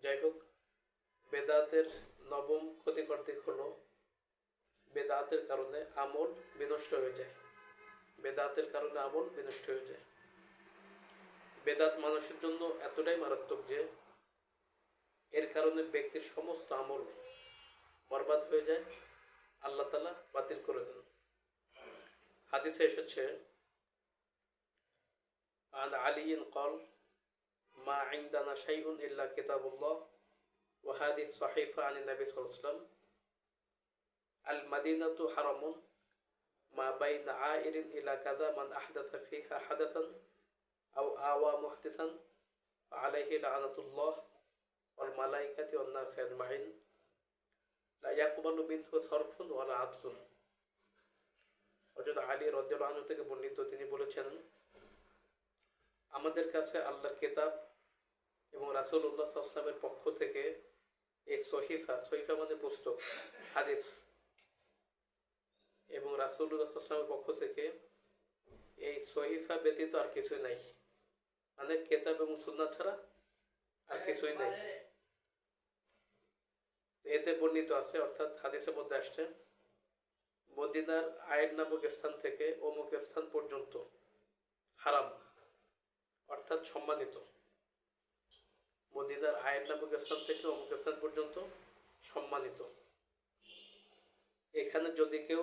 যাই হোক, বেদাতের নবম ক্ষতিকর দিক হলো বেদাতের কারণে আমল বিনষ্ট হয়ে যায়। বেদাতের কারণে আমল বিনষ্ট হয়ে যায়। বেদাত মানুষের জন্য এতটাই মারাত্মক যে এর কারণে ব্যক্তির সমস্ত আমল বরবাদ হয়ে যায়, আল্লাহ তাআলা বাতিল করে দেন। হাদিসে এসেছে, আন আলিয়িন ক্বাল মা ইনদানা শাইউন ইল্লা কিতাবুল্লাহ ওয়া হাদিস সাহিফা আন নবী সাল্লাল্লাহু আলাইহি ওয়াসাল্লাম আল মাদিনাতু হারামুন মা বাইনা আইরিন ইলা কাযা মান আহদাথা ফিহা হাদাথান আও আওয়া মুহদিসান আলাইহি লানাতুল্লাহ ওয়াল মালাইকাতি ওয়ান নাস আজমাইন লা ইয়াকবালু মিনহু সারফুন ওয়ালা আদলুন। হযরত আলী রাদিয়াল্লাহু আনহু থেকে বর্ণিত, তিনি বলেছেন, আমাদের কাছে আল্লাহর কিতাব এবং রাসূলুল্লাহ সাল্লাল্লাহু আলাইহি ওয়াসাল্লামের পক্ষ থেকে এই সহিফা মানে পুস্তক, হাদিস, এবং রাসূলুল্লাহ সাল্লাল্লাহু আলাইহি ওয়াসাল্লামের পক্ষ থেকে এই সহিফা ব্যতীত আর কিছুই নাই। মানে কিতাব এবং সুন্নাহ ছাড়া আর কিছুই নাই। এতে বর্ণিত আছে, অর্থাৎ হাদিসের মধ্যে আসছে, মদিনার আয়ের নামক স্থান থেকে অমুক স্থান পর্যন্ত হারাম, অর্থাৎ সম্মানিত। মদিনার আয়ের নামক স্থান থেকে অমুক স্থান পর্যন্ত সম্মানিত। এখানে যদি কেউ